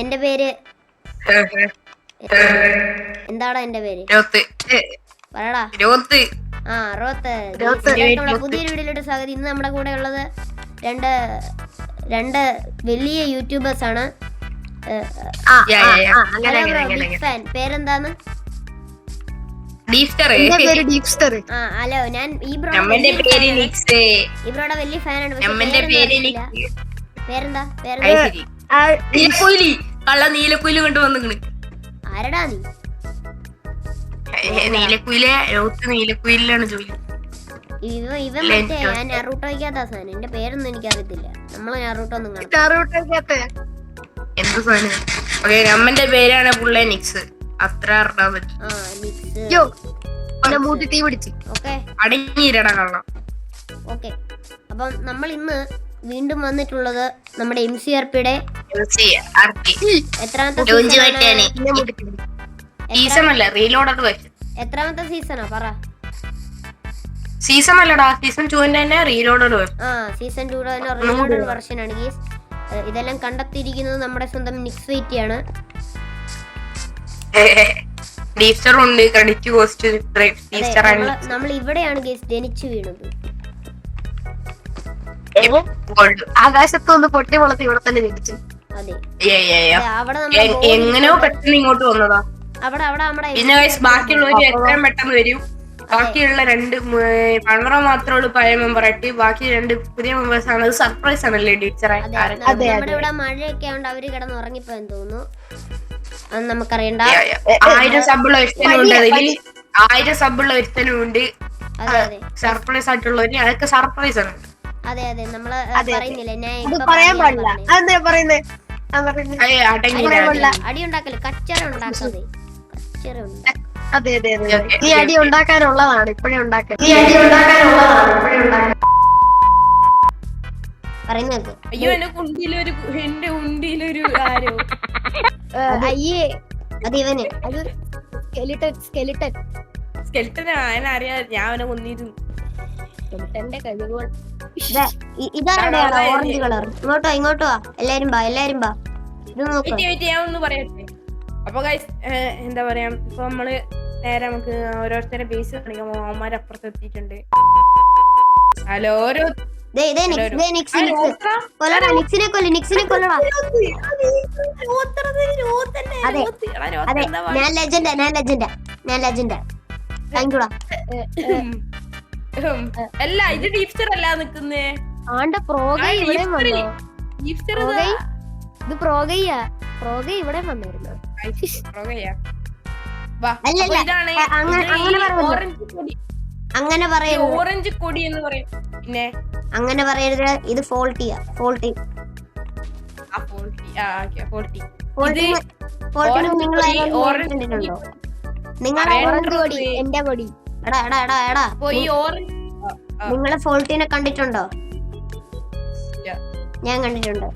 എന്റെ പേര് എന്താടാ എന്റെ പേര് പറയടാ. നമ്മുടെ പുതിയൊരു വീഡിയോയിലോട്ട് സ്വാഗതം. ഇന്ന് നമ്മുടെ കൂടെ ഉള്ളത് രണ്ട് വലിയ യൂട്യൂബേഴ്സ് ആണ്. പേരെന്താന്ന്? ഹലോ, ഞാൻ ഈ ബ്രോയുടെ വലിയ ഫാനാണ്. പേരെന്താ? നീലക്കുയില് കൊണ്ട് വന്നിക്കണ്. ആരടാ നീ? നീലക്കുയിലാണ് ജോലി. ഇവൻ മറ്റേ ഞാൻ നറൂട്ടോ വയ്ക്കാത്ത സാധനം. എന്റെ പേരൊന്നും എനിക്കറിയത്തില്ല. നമ്മള് നറൂട്ടോ ഒന്നും എന്ത് സാധനം? അമ്മന്റെ പേരാണ് പുള്ളേ നിക്സ്. അത്ര അടങ്ങിയിരട കള്ളം. ഓക്കെ, അപ്പം നമ്മൾ ഇന്ന് വീണ്ടും വന്നിട്ടുള്ളത് നമ്മുടെ MCRPയുടെ എത്രാമത്തെ സീസണാ പറ? സീസൺ അല്ലടാ, സീസൺ 2 തന്നെ റീലോഡഡ്. സീസൺ 2 റീലോഡഡ് വെർഷൻ ആണ് ഗീസ്. ഇതെല്ലാം കണ്ടെത്തിയിരിക്കുന്നത് നമ്മുടെ സ്വന്തം നിക്സ് വെയിറ്റിയാണ്. നമ്മൾ ഇവിടെയാണ് ഗീസ് ജനിച്ചു വീണത്. ആകാശത്തൊന്ന് പൊട്ടി വളർത്തി ഇവിടെ തന്നെ ജനിച്ചു. അതെ, എങ്ങനെയോ പെട്ടെന്ന് ഇങ്ങോട്ട് വന്നതാ. പിന്നെ ബാക്കിയുള്ളവര് എത്രയും പെട്ടെന്ന് വരും. ബാക്കിയുള്ള 2 പണറ മാത്രമേ ഉള്ളൂ പഴയ മെമ്പർ ആയിട്ട്. ബാക്കി 2 പുതിയ മെമ്പേഴ്സ് ആണ്. അത് സർപ്രൈസ് ആണല്ലേ ടീച്ചറെ? നമ്മുടെ ഇവിടെ മഴയൊക്കെ ആയതുകൊണ്ട് അവര് കിടന്ന് ഉറങ്ങിപ്പോയെന്ന് തോന്നുന്നു. അത് നമുക്കറിയണ്ട. 1000 സബുള്ള ഒരുത്തനുണ്ട്. അതില് 1000 സബുള്ള ഒരുത്തനുണ്ട്. സർപ്രൈസ് ആയിട്ടുള്ളവര് അതൊക്കെ സർപ്രൈസ് ആണ്. അതെ അതെ, നമ്മള് പറയുന്നില്ല. അടി ഉണ്ടാക്കല്, കച്ചറ ഉണ്ടാക്കാതെ. അതെ അതെ അതെ, ഈ അടി ഉണ്ടാക്കാനുള്ളതാണ് ഇപ്പഴേ ഉണ്ടാക്കാൻ. പറയുന്നത് അയ്യോ, എന്റെ ഉണ്ടിയിലൊരു അയ്യേ, അത് ഇവന് അത് സ്കെലിട്ടൻ അറിയാ. ഞാൻ അവനെ കൊന്നിരുന്നു. സ്കെലിട്ടന്റെ കഴിവുകൾ. ഇതാണ് ഓറഞ്ച് കളർ. ഇങ്ങോട്ടോ എല്ലാരും ബാ. ഇത് നോക്ക്. ഞാൻ ഒന്ന് പറയട്ടെ. അപ്പൊ ഗൈസ്, എന്താ പറയാ, ഇപ്പൊ നമ്മള് നേരെ നമുക്ക് ഓരോരുത്തരെ ബേസ് കാണിക്കാൻ പോകും. അവന്മാര് അപ്പുറത്ത് എത്തിയിട്ടുണ്ട്. ഹലോ, അല്ല ഇത് ഡീപ്സ്റ്റർ അല്ല നിക്കുന്നേ. ആണ്ട പ്രോഗൈ ഇവിടെ വന്നോ? ഇത് പ്രോഗയ്യാ. പ്രോഗൈ ഇവിടെ വന്നിരുന്നു. അങ്ങനെ പറയരുത്. ഓറഞ്ച് കൊടി എന്ന് പറയും. പിന്നെ അങ്ങനെ പറയരുത്. ഇത് ഫോൾട്ടിയാ. ഫോൾട്ടി എന്റെ കൊടി. നിങ്ങള് ഫോൾട്ടിനെ കണ്ടിട്ടുണ്ടോ? ഞാൻ കണ്ടിട്ടുണ്ട്.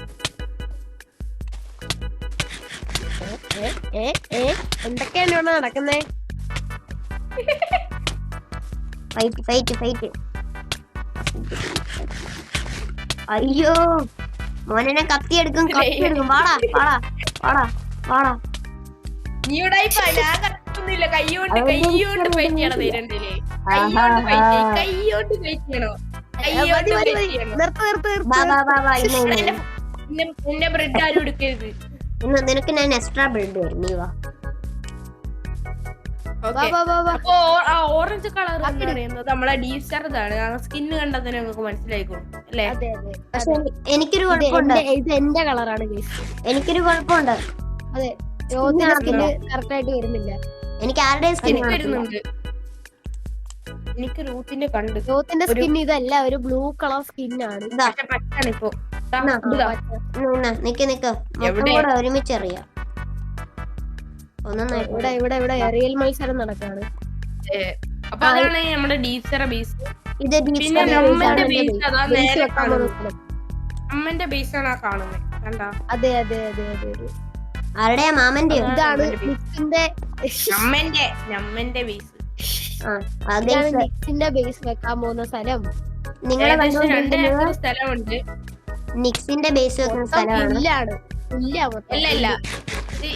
എന്തൊക്കെയാണ് ഇവിടെ നടക്കുന്നേ? ഫൈറ്റ്. അയ്യോ മോനെ, കത്തിയെടുക്കും. വാടാ. കയ്യോണ്ട് ഫൈറ്റ് ചെയ്യണം. എന്റെ ബ്രെഡ് ആരും എടുക്കരുത്. നിനക്ക് ഞാൻ എക്സ്ട്രാ ബ്രെഡ് വരും. നീ വാ. ഓറഞ്ച് കളർ നമ്മളെ ഡീസ്റ്റർതാണ്. സ്കിന്ന് കണ്ടാൽ തന്നെ നമുക്ക് മനസ്സിലായിക്കോളും അല്ലേ? പക്ഷെ എനിക്കൊരു കുഴപ്പമുണ്ട്. ഇത് എന്റെ കളറാണ്. എനിക്കൊരു കുഴപ്പമുണ്ട്. അതെ, കറക്റ്റ് ആയിട്ട് വരുന്നില്ല. എനിക്ക് ആരുടെ സ്കിൻ വരുന്നുണ്ട്? എനിക്ക് റൂത്തിന്റെ കണ്ട്. റൂത്തിന്റെ സ്കിൻ ഇതല്ല, ഒരു ബ്ലൂ കളർ സ്കിന്നാണ്. ഇപ്പൊ നിക്ക് ഒരുമിച്ചറിയാം. ഇവിടെ റിയൽ മത്സരം നടക്കാണ്. അപ്പൊ അതാണ് നമ്മുടെ ഡീപ്സ്റ്റർ ബേസ്. ഇത് പിന്നെ അമ്മന്റെ ബേസ് ആണ് ആ കാണുന്നത്. കണ്ടാ? അതെ. ആരുടെയാ? മാമന്റെയോ? ഇതാണ് നമ്മന്റെ ബേസ്. നിക്സിന്റെ ബേസ് വെക്കാൻ പോകുന്ന സ്ഥലം. നിങ്ങളെ സ്ഥലമുണ്ട്. നിക്സിന്റെ ബേസ് വെക്കുന്ന സ്ഥലമാണ്. ഇല്ല മൊത്തം.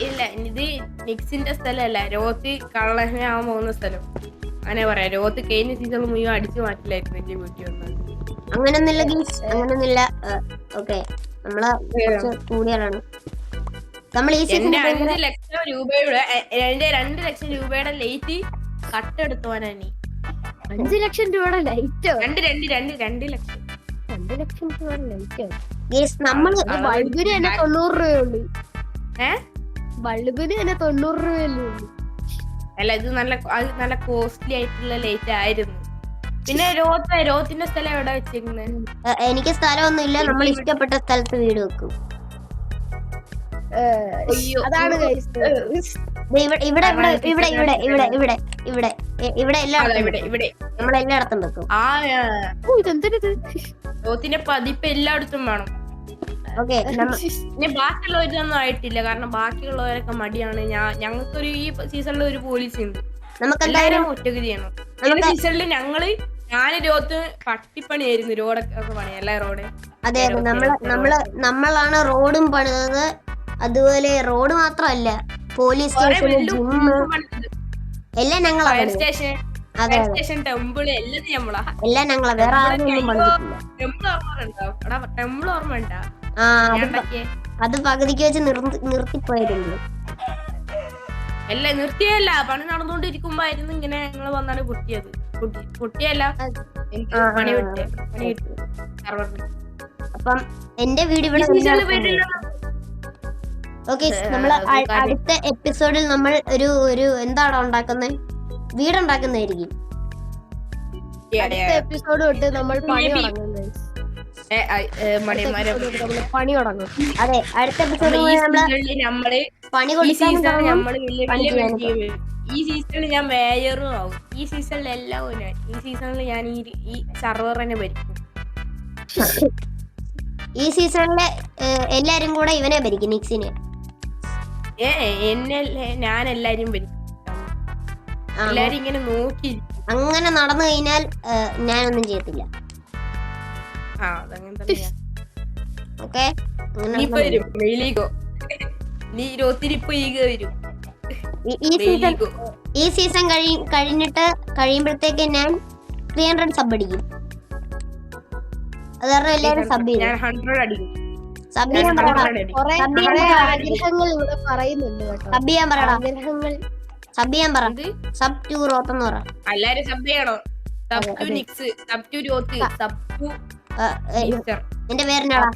ഇല്ല ഇത് നിക്സിന്റെ സ്ഥലമല്ല, രോത്ത് കള്ളനാവാൻ പോകുന്ന സ്ഥലം. അങ്ങനെ പറയാം. രോത്ത് കഴിഞ്ഞ സീസൺ മുഴുവൻ അടിച്ചു മാറ്റില്ലായിരുന്നു എന്റെ വീട്ടിൽ വന്നത്. അങ്ങനൊന്നുമില്ല ഗീസ്, അങ്ങനൊന്നുമില്ല. ഓക്കെ, നമ്മള് കുറച്ച് കൂടിയാണ്. നമ്മൾ ഈ എന്റെ സീസൺ 5 ലക്ഷം രൂപയുടെ എന്റെ 2 ലക്ഷം രൂപയുടെ ലേറ്റ് കട്ടെടുത്തോനാ നീ. 5 ലക്ഷം രൂപയുടെ ലൈറ്റോ? 2 ലക്ഷം. 2 ലക്ഷം രൂപയുടെ ലൈറ്റോ? ഗീസ് നമ്മള് ബൾബിന് തന്നെ 90 രൂപയുള്ളൂ. ഏ ബൾബിന് തന്നെ 90 രൂപയല്ലേ ഉള്ളൂ. അല്ല, ഇത് നല്ല കോസ്റ്റ്ലി ആയിട്ടുള്ള ലേറ്റ് ആയിരുന്നു. പിന്നെ രോത്തിന്റെ സ്ഥലം എവിടെ വെച്ചിരിക്കുന്നത്? എനിക്ക് സ്ഥലമൊന്നുമില്ല. നമ്മൾ ഇഷ്ടപ്പെട്ട സ്ഥലത്ത് വീട് വെക്കും. അതാണ് guys. ഇവിടെ നമ്മളെല്ലായിടത്തും വെക്കും. ഇതെന്തിനത്? രോത്തിന്റെ പതിപ്പ് എല്ലായിടത്തും വേണം. ഓക്കെ, പിന്നെ ബാക്കിയുള്ളവരൊന്നും ആയിട്ടില്ല, കാരണം ബാക്കിയുള്ളവരൊക്കെ മടിയാണ്. ഞങ്ങൾക്കൊരു ഈ സീസണിൽ ഒരു പോലീസ് ഉണ്ട്. നമുക്ക് എല്ലാവരും ഒറ്റക്ക് ചെയ്യണം. ഈ സീസണിൽ ഞാൻ രോത്ത് പട്ടിപ്പണിയായിരുന്നു, റോഡൊക്കെ പണി, എല്ലാ റോഡ്. അതെ, നമ്മളാണ് റോഡും പണിതത്. അതുപോലെ റോഡ് മാത്രമല്ല, പോലീസ് സ്റ്റേഷൻ, ജിമ്മ് എല്ലാം ഞങ്ങളാ. സ്റ്റേഷൻ ടെമ്പിള് എല്ലാം ഞങ്ങളാ. വേറെ ആരും പണിതിട്ടില്ല. ടെമ്പിൾ ഓർമ്മ ഉണ്ടാ? അത് പകുതിക്ക് വെച്ച് നിർത്തിപ്പോയിരുന്നു. അല്ല, നിർത്തിയല്ല, പണി നടന്നുകൊണ്ടിരിക്കുമ്പായിരുന്നു ഇങ്ങനെ ഞങ്ങൾ വന്നാണ് പൊട്ടിയല്ല പണി വിട്ട്. അപ്പം എന്റെ വീട് ഇവിടെ. ഓക്കെ, നമ്മള് അടുത്ത എപ്പിസോഡിൽ നമ്മൾ ഒരു എന്താണ് ഉണ്ടാക്കുന്നത്, വീടുണ്ടാക്കുന്നതായിരിക്കും. അടുത്ത എപ്പിസോഡ് തൊട്ട് നമ്മൾ പണി തുടങ്ങും. പണി തുടങ്ങും. അതെ, അടുത്ത എപ്പിസോഡിൽ നമ്മള് പണി ഈ സീസണിൽ ഞാൻ മേയറും ആവും. ഈ സീസണിൽ എല്ലാം ഈ സീസണിൽ ഞാൻ ഈ സർവർ തന്നെ ഭരിക്കും. ഈ സീസണിലെ എല്ലാരും കൂടെ ഇവനെ ഭരിക്കും, നിക്സിനെ. ഞാൻ എല്ലാരും ഭരിക്കും. എല്ലാരും ഇങ്ങനെ നോക്കി. അങ്ങനെ നടന്നു കഴിഞ്ഞാൽ ഞാനൊന്നും ചെയ്യത്തില്ല. ഓക്കെ, ഈ സീസൺ കഴിയുമ്പോഴത്തേക്ക് ഞാൻ 300 സബ് അടിക്കും. അത് കാരണം എല്ലാരും സബ് ചെയ്യും. സബ് ചെയ്യാൻ പറയടാ. സബ് ടു റോത്തെന്ന് പറ. എല്ലാരും സബ് ചെയ്യണോ? Sub to Nix, sub to Roth, sub to എന്റെ പേരെന്നാടാ?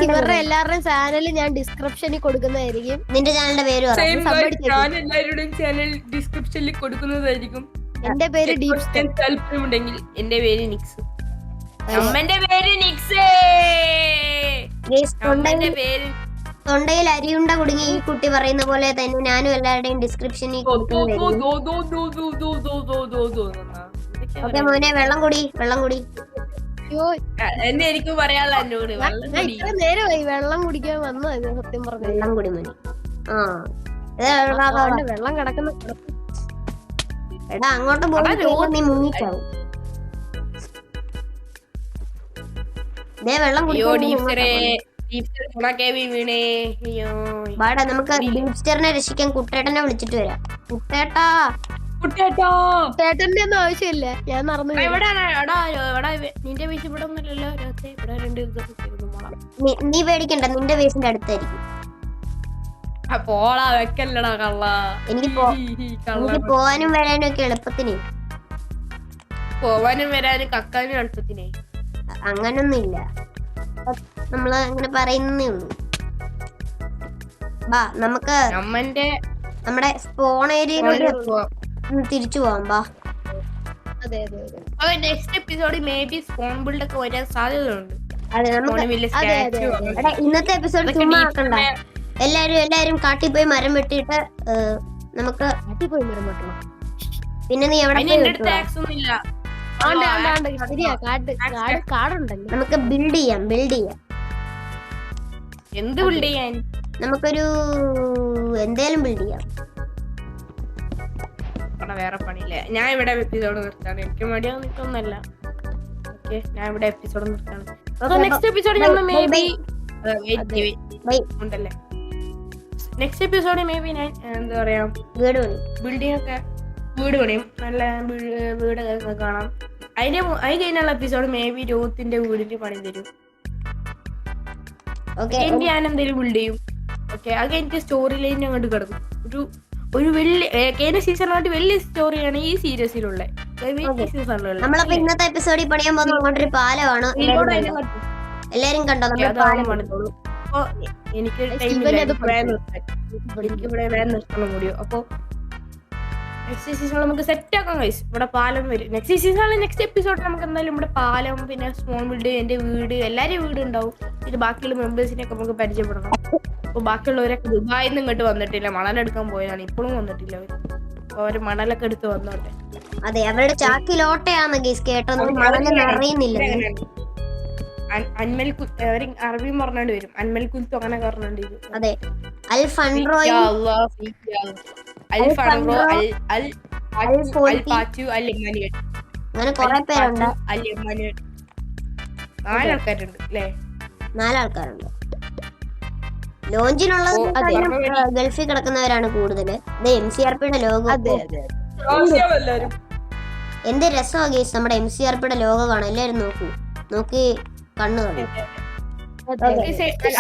ഇവരുടെ എല്ലാവരുടെയും ചാനൽ ഞാൻ ഡിസ്ക്രിപ്ഷനിൽ കൊടുക്കുന്നതായിരിക്കും. നിന്റെ ചാനലിന്റെ പേര് ഞാൻ എല്ലാവരുടെയും ചാനൽ ഡിസ്ക്രിപ്ഷനിൽ കൊടുക്കുന്നതായിരിക്കും. എന്റെ പേര് ഡീപ് താല്പര്യമുണ്ടെങ്കിൽ എന്റെ പേര് നിക്സ്. അമ്മന്റെ പേര് നിക്സ്. തൊണ്ടയിൽ അരിയുണ്ട കുടുങ്ങി ഈ കുട്ടി പറയുന്ന പോലെ തന്നെ ഞാനും എല്ലാവരുടെയും ഡിസ്ക്രിപ്ഷനിൽ കൊടുക്കുന്നതായിരിക്കും. ഓക്കെ മോനെ, വെള്ളം കുടി. എന്നെ എനിക്ക് പറയാനുള്ള എന്നോട് നേരമായി വെള്ളം കുടിക്കാൻ വന്നത്. സത്യം പറഞ്ഞു, വെള്ളം കുടി മോനെ. വെള്ളം കിടക്കുന്ന എടാ, അങ്ങോട്ട് പോകുമ്പോ നീ മുങ്ങിച്ചാവും. വെള്ളം വാടാ, നമുക്ക് ഡീപ്സ്റ്ററിനെ രക്ഷിക്കാൻ കുട്ടേട്ടനെ വിളിച്ചിട്ട് വരാം. കുട്ടേട്ടന്റെ ഒന്നും ആവശ്യമില്ല, ഞാൻ നടന്നു. നീ പേടിക്കണ്ട, നിന്റെ ബേസിന്റെ അടുത്തായിരിക്കും. എനിക്ക് പോവാനും വരാനും ഒക്കെ എളുപ്പത്തിന്. പോവാനും വരാനും കക്കാനും എളുപ്പത്തിനെ. അങ്ങനൊന്നുമില്ല, നമ്മള് അങ്ങനെ പറയുന്നേ ഉള്ളൂ. ബാ, നമുക്ക് നമ്മുടെ സ്പോൺ ഏരിയയിലൂടെ തിരിച്ചു പോവാം. ബാ. Next episode maybe spawn build ഒക്കെ വരാൻ സാധ്യതയുണ്ട്. ഇന്നത്തെ എപ്പിസോഡ് ചുമ്മാ ആക്കണ്ട. എല്ലാരും കാട്ടിൽ പോയി മരം വെട്ടിയിട്ട് നമുക്ക് പിന്നെ നീ എവിടെ നമുക്ക് ബിൽഡ് ചെയ്യാം. എന്ത് ബിൽഡ് ചെയ്യാൻ? നമുക്കൊരു എന്തേലും ബിൽഡ് ചെയ്യാം. വേറെ പണിയില്ല. ഞാൻ ഇവിടെ എപ്പിസോഡ് നിർത്താണ്. എനിക്ക് മടിയാന്നിട്ടൊന്നല്ല. ഞാൻ ഇവിടെ എപ്പിസോഡ് നിർത്താണ്. Next episode bye. ഉണ്ടല്ലേ. നെക്സ്റ്റ് എപ്പിസോഡ് മേ ബി ഞാൻ എന്താ പറയാ വീട് പണി. ബിൽഡിംഗ് ഒക്കെ വീട് പണിയും നല്ല വീടൊക്കെ കാണാം. അത് കഴിഞ്ഞുള്ള എപ്പിസോഡ് മേ ബി രോത്തിന്റെ വീടിന് പണി തരും. എനിക്ക് ഞാൻ എന്തെങ്കിലും ബിൽഡ് ചെയ്യും. ഓക്കെ, അത് എനിക്ക് സ്റ്റോറി ലൈൻ അങ്ങോട്ട് കിടക്കും. ഒരു വലിയ കഴിഞ്ഞ സീസണിലായിട്ട് വലിയ സ്റ്റോറിയാണ് ഈ സീരീസിലുള്ള. നമ്മളപ്പോ ഇന്നത്തെ എപ്പിസോഡിൽ പണിയാൻ പോകുന്ന അങ്ങോട്ടൊരു പാലമാണ്. എല്ലാരും കണ്ടോ? എനിക്ക് ഇവിടെ വേറെ നിർത്തണം കൂടിയോ. അപ്പൊ നെക്സ്റ്റ് സീസണിൽ നമുക്ക് സെറ്റ് ആക്കാം ഗൈസ്. ഇവിടെ പാലം വരും. നെക്സ്റ്റ് സീസണിൽ നെക്സ്റ്റ് എപ്പിസോഡിൽ നമുക്ക് എന്തായാലും ഇവിടെ പാലം, പിന്നെ സ്മോൾ വീട്, എന്റെ വീട്, എല്ലാരും വീട് ഉണ്ടാവും. പിന്നെ ബാക്കിയുള്ള മെമ്പേഴ്സിനെയൊക്കെ നമുക്ക് പരിചയപ്പെടണം. അപ്പൊ ബാക്കിയുള്ളവരൊക്കെ ദുബായിൽ നിന്ന് ഇങ്ങോട്ട് വന്നിട്ടില്ല, മണലെടുക്കാൻ പോയതാണ്. ഇപ്പോഴും വന്നിട്ടില്ല അവര്. അപ്പൊ അവര് മണലൊക്കെ എടുത്ത് വന്നോട്ടെ. അതെ, അവരുടെ ചാക്കിലോട്ടയാണ് ഗൈസ് കേട്ടോ. അറിയുന്നില്ല. അൻമൽ അറബിയും പറഞ്ഞോണ്ട് വരും. അൻമൽ കുൽത്തു അങ്ങനെ പറഞ്ഞോണ്ട് വരും. അതെ, അൽ ഫൺറോ, അങ്ങനെ കുറെ പേരുണ്ട്. 4 ആൾക്കാരുണ്ട് അല്ലേ? 4 ആൾക്കാരുണ്ട്. ലോഞ്ചിനുള്ളത് ഗൾഫിൽ കിടക്കുന്നവരാണ് കൂടുതല്. MCRPയുടെ ലോഗോ. എന്ത് രസമാ ഗൈസ് നമ്മുടെ MCRPയുടെ ലോഗോ കാണാൻ. എല്ലാരും നോക്കി കണ്ണു കാണും.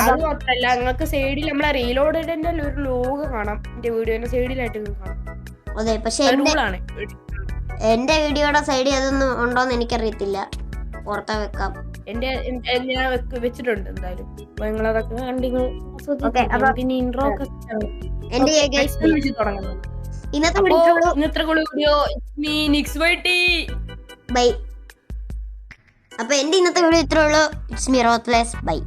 അത് മാത്രല്ല, നിങ്ങൾക്ക് സൈഡിൽ നമ്മളെ റീലോഡിന്റെ ഒരു ലോഗോ കാണാം. എന്റെ വീഡിയോന്റെ സൈഡിലായിട്ട് കാണാം. അതെ, പക്ഷെ എന്റെ വീഡിയോയുടെ സൈഡിൽ അതൊന്നും ഉണ്ടോന്ന് എനിക്കറിയത്തില്ല. ഓർത്താ വെക്കാം. ഞാൻ വെച്ചിട്ടുണ്ട് എന്തായാലും. നിങ്ങളതൊക്കെ കണ്ടിങ്ങൾ പിന്നെ ഇൻട്രോ ഒക്കെ ഇന്നത്തെ വീഡിയോ ബൈ. അപ്പൊ എന്റെ ഇന്നത്തെ വീഡിയോ ഇത്രേ ഉള്ളൂ. It's me Rothless. ബൈ.